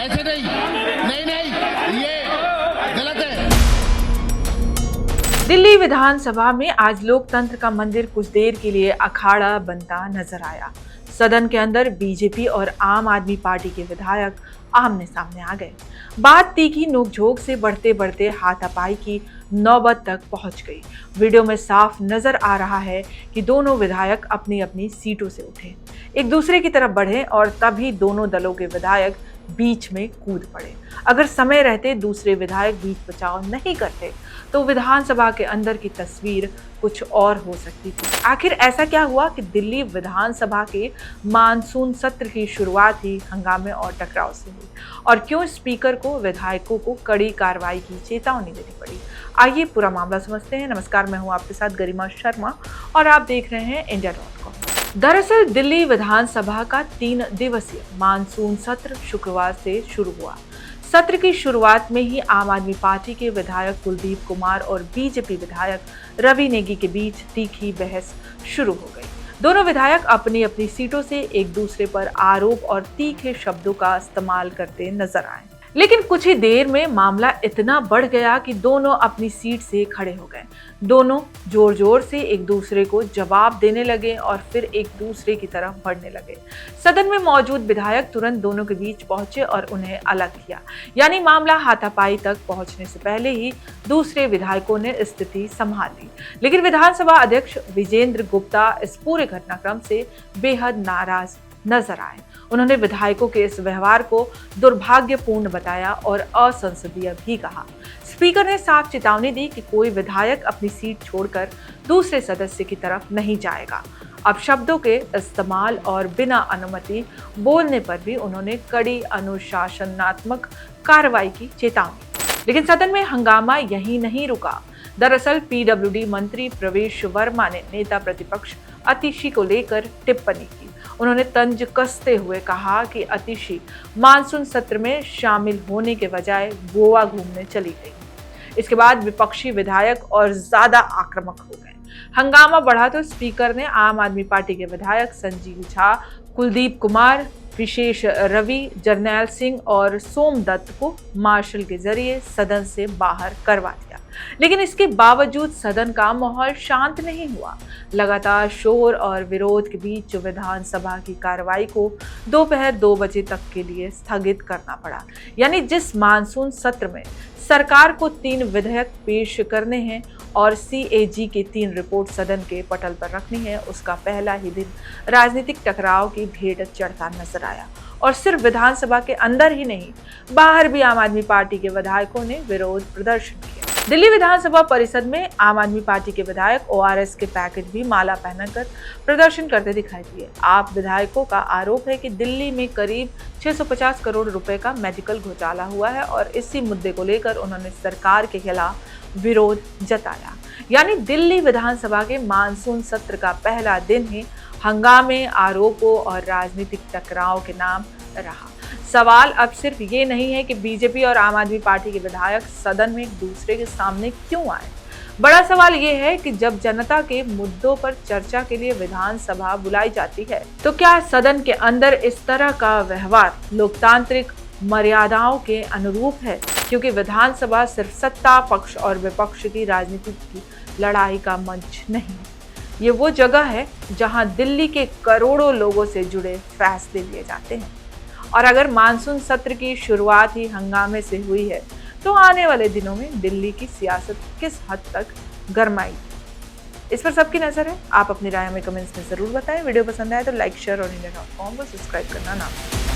ऐसे नहीं, नहीं नहीं, ये गलत है। दिल्ली विधानसभा में आज लोकतंत्र का मंदिर कुछ देर के लिए अखाड़ा बनता नजर आया। सदन के अंदर बीजेपी और आम आदमी पार्टी के विधायक आमने सामने आ गए। बात तीखी नोकझोंक से बढ़ते बढ़ते हाथापाई की नौबत तक पहुंच गई। वीडियो में साफ नजर आ रहा है कि दोनों विधायक अपनी अपनी सीटों से उठे, एक दूसरे की तरफ बढ़े और तभी दोनों दलों के विधायक बीच में कूद पड़े। अगर समय रहते दूसरे विधायक बीच बचाव नहीं करते तो विधानसभा के अंदर की तस्वीर कुछ और हो सकती थी। आखिर ऐसा क्या हुआ कि दिल्ली विधानसभा के मानसून सत्र की शुरुआत ही हंगामे और टकराव से हुई, और क्यों स्पीकर को विधायकों को कड़ी कार्रवाई की चेतावनी देनी पड़ी? आइए पूरा मामला समझते हैं। नमस्कार, मैं हूं आपके साथ गरिमा शर्मा और आप देख रहे हैं India.com। दरअसल दिल्ली विधानसभा का 3 दिवसीय मानसून सत्र शुक्रवार से शुरू हुआ। सत्र की शुरुआत में ही आम आदमी पार्टी के विधायक कुलदीप कुमार और बीजेपी विधायक रवि नेगी के बीच तीखी बहस शुरू हो गई। दोनों विधायक अपनी अपनी सीटों से एक दूसरे पर आरोप और तीखे शब्दों का इस्तेमाल करते नजर आए, लेकिन कुछ ही देर में मामला इतना बढ़ गया कि दोनों अपनी सीट से खड़े हो गए। दोनों जोर जोर से एक दूसरे को जवाब देने लगे और फिर एक दूसरे की तरफ बढ़ने लगे। सदन में मौजूद विधायक तुरंत दोनों के बीच पहुंचे और उन्हें अलग किया, यानी मामला हाथापाई तक पहुंचने से पहले ही दूसरे विधायकों ने स्थिति संभाल ली। लेकिन विधानसभा अध्यक्ष विजेंद्र गुप्ता इस पूरे घटनाक्रम से बेहद नाराज नजर आए। उन्होंने विधायकों के इस व्यवहार को दुर्भाग्यपूर्ण बताया और असंसदीय भी कहा। स्पीकर ने साफ चेतावनी दी कि कोई विधायक अपनी सीट छोड़कर दूसरे सदस्य की तरफ नहीं जाएगा। अब शब्दों के इस्तेमाल और बिना अनुमति बोलने पर भी उन्होंने कड़ी अनुशासनात्मक कार्रवाई की चेतावनी। लेकिन सदन में हंगामा यहीं नहीं रुका। दरअसल पीडब्ल्यूडी मंत्री प्रवेश वर्मा ने नेता प्रतिपक्ष अतिशी को लेकर टिप्पणी की। उन्होंने तंज कसते हुए कहा कि अतिशी मानसून सत्र में शामिल होने के बजाय गोवा घूमने चली गई। इसके बाद विपक्षी विधायक और ज्यादा आक्रामक हो गए। हंगामा बढ़ा तो स्पीकर ने आम आदमी पार्टी के विधायक संजीव झा, कुलदीप कुमार, विशेष रवि, जरनैल सिंह और सोमदत्त को मार्शल के जरिए सदन से बाहर करवा दिया। लेकिन इसके बावजूद सदन का माहौल शांत नहीं हुआ। लगातार शोर और विरोध के बीच विधानसभा की कार्रवाई को दोपहर 2 बजे तक के लिए स्थगित करना पड़ा। यानी जिस मानसून सत्र में सरकार को 3 विधेयक पेश करने हैं और CAG की 3 रिपोर्ट सदन के पटल पर रखनी है, उसका पहला ही दिन राजनीतिक टकराव की भेंट चढ़ता नजर आया। और सिर्फ विधानसभा के अंदर ही नहीं, बाहर भी आम आदमी पार्टी के विधायकों ने विरोध प्रदर्शन किया। दिल्ली विधानसभा परिषद में आम आदमी पार्टी के विधायक ORS के पैकेट भी माला पहनकर प्रदर्शन करते दिखाई दिए। आप विधायकों का आरोप है कि दिल्ली में करीब 650 करोड़ रुपए का मेडिकल घोटाला हुआ है और इसी मुद्दे को लेकर उन्होंने सरकार के खिलाफ विरोध जताया। यानी दिल्ली विधानसभा के मानसून सत्र का पहला दिन ही हंगामे, आरोपों और राजनीतिक टकराव के नाम रहा। सवाल अब सिर्फ ये नहीं है कि बीजेपी और आम आदमी पार्टी के विधायक सदन में एक दूसरे के सामने क्यों आए। बड़ा सवाल ये है कि जब जनता के मुद्दों पर चर्चा के लिए विधानसभा बुलाई जाती है तो क्या सदन के अंदर इस तरह का व्यवहार लोकतांत्रिक मर्यादाओं के अनुरूप है? क्योंकि विधानसभा सिर्फ सत्ता पक्ष और विपक्ष की राजनीति की लड़ाई का मंच नहीं, ये वो जगह है जहां दिल्ली के करोड़ों लोगों से जुड़े फैसले लिए जाते हैं। और अगर मानसून सत्र की शुरुआत ही हंगामे से हुई है तो आने वाले दिनों में दिल्ली की सियासत किस हद तक गरमाएगी, इस पर सबकी नजर है। आप अपनी राय हमें कमेंट्स में जरूर बताएं। वीडियो पसंद आए तो लाइक, शेयर और India.com को सब्सक्राइब करना ना भूलें।